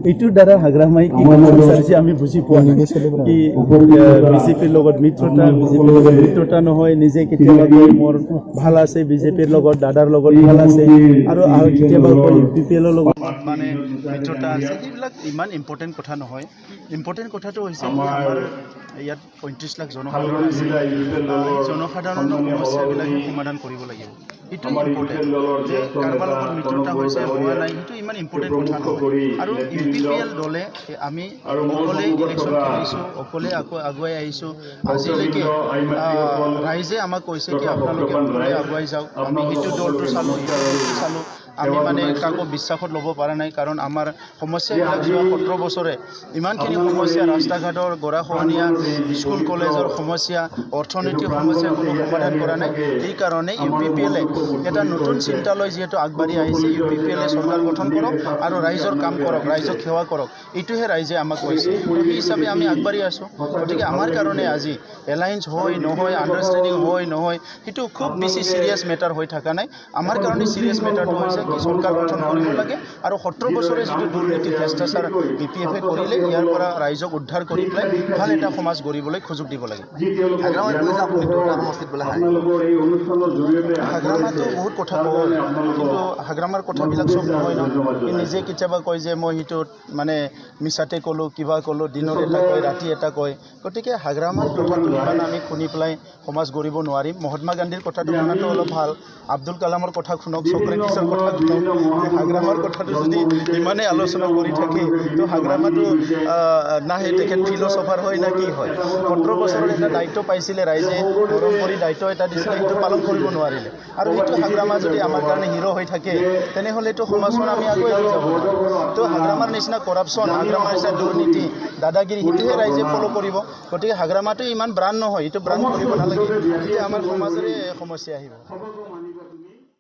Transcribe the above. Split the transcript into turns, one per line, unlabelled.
এইটোৰ দ্বাৰা হাগ্ৰামাই কি বিচাৰিছে আমি বুজি পোৱা নাই কি বিজেপিৰ লগত মিত্ৰতা বিজেপিৰ লগত মিত্ৰতা নহয় নিজে কেতিয়াবা কয় মোৰ ভাল আছে বিজেপিৰ লগত দাদাৰ লগত ভাল আছে আৰু কেতিয়াবা কয় বিপিএলৰ লগত মানে মিত্ৰতা আছে সেইবিলাক ইমান ইম্পৰ্টেণ্ট কথা নহয় ইম্পৰ্টেণ্ট কথাটো হৈছে আমাৰ ইয়াত ৩৫ লাখ জনসাধাৰণ আছে জনসাধাৰণৰ সমস্যাবিলাক সমাধান কৰিব লাগিব এইটো ইম্পৰ্টেণ্ট যে কাৰোবাৰ লগত মিত্ৰতা হৈছে হোৱা নাই সেইটো ইমান ইম্পৰ্টেণ্ট কথা নহয় আৰু ইউপিপিএল দলে আমি অকলে ইলেকশ্যন খেলিছোঁ অকলে আকৌ আগুৱাই আহিছোঁ আজিলৈকে ৰাইজে আমাক কৈছে কি আপোনালোকে অকলে আগুৱাই যাওক আমি সেইটো দলটো চালোঁ চালোঁ আমি মানে কাকো বিশ্বাসত ল'ব পৰা নাই কাৰণ আমাৰ সমস্যাবিলাক যোৱা 17 বছৰে ইমানখিনি সমস্যা ৰাস্তা ঘাটৰ গৰাখহনীয়া স্কুল কলেজৰ সমস্যা অৰ্থনৈতিক সমস্যা কোনো সমাধান কৰা নাই এইকাৰণে ইউপিপিএলে এটা নতুন চিন্তালৈ যিহেতু আগবাঢ়ি আহিছে ইউপিপিএলে চৰকাৰ গঠন কৰক আৰু ৰাইজৰ কাম কৰক ৰাইজক সেৱা কৰক এইটোহে ৰাইজে আমাক কৈছে সেই হিচাপে আমি আগবাঢ়ি আছোঁ গতিকে আমাৰ কাৰণে আজি এলায়েন্স হয় নহয় আণ্ডাৰষ্টেণ্ডিং হয় নহয় সেইটো খুব বেছি চিৰিয়াছ মেটাৰ হৈ থকা নাই আমাৰ কাৰণে চিৰিয়াছ মেটাৰটো হৈছে কি চৰকাৰ গঠন কৰিব লাগে আৰু 17 বছৰে যিটো দুৰ্নীতি ভ্ৰষ্টাচাৰ বিপিএফে কৰিলে ইয়াৰ পৰা ৰাইজক উদ্ধাৰ কৰি পেলাই ভাল এটা সমাজ গঢ়িবলৈ সুযোগ দিব লাগে হাগ্ৰামাতো বহুত কথা কওঁ কিন্তু হাগ্ৰামাৰ কথাবিলাক চব নহয় ন নিজে কেতিয়াবা কয় যে মই সেইটোত মানে মিছাতে ক'লোঁ কিবা ক'লোঁ দিনত এটা কয় ৰাতি এটা কয় গতিকে হাগ্ৰামাৰ কথাটো ইমান আমি শুনি পেলাই সমাজ গঢ়িব নোৱাৰিম মহাত্মা গান্ধীৰ কথাটো শুনাটো অলপ ভাল আব্দুল কালামৰ কথা শুনক চক্ৰেটিছৰ কথা শুনক হাগ্ৰামাৰ কথাটো যদি ইমানেই আলোচনা কৰি থাকে তো হাগ্ৰামাটো নাহে তেখেত ফিল'চফাৰ হয় না কি হয় 17 বছৰৰ এটা দায়িত্ব পাইছিলে ৰাইজে মৰম কৰি দায়িত্ব এটা দিছিলে সেইটো পালন কৰিব নোৱাৰিলে আৰু সেইটো হাগ্ৰামা যদি আমাৰ কাৰণে হিৰ' হৈ থাকে তেনেহ'লেতো সমাজখন আমি আগুৱাই লৈ যাব তো হাগ্ৰামাৰ নিচিনা কৰাপশ্যন হাগ্ৰামাৰ নিচিনা দুৰ্নীতি দাদাগিৰি সেইটোহে ৰাইজে ফ'ল' কৰিব গতিকে হাগ্ৰামাটো ইমান ব্ৰাণ্ড নহয় এইটো ব্ৰাণ্ড কৰিব নালাগে তেতিয়া আমাৰ সমাজৰে সমস্যা আহিব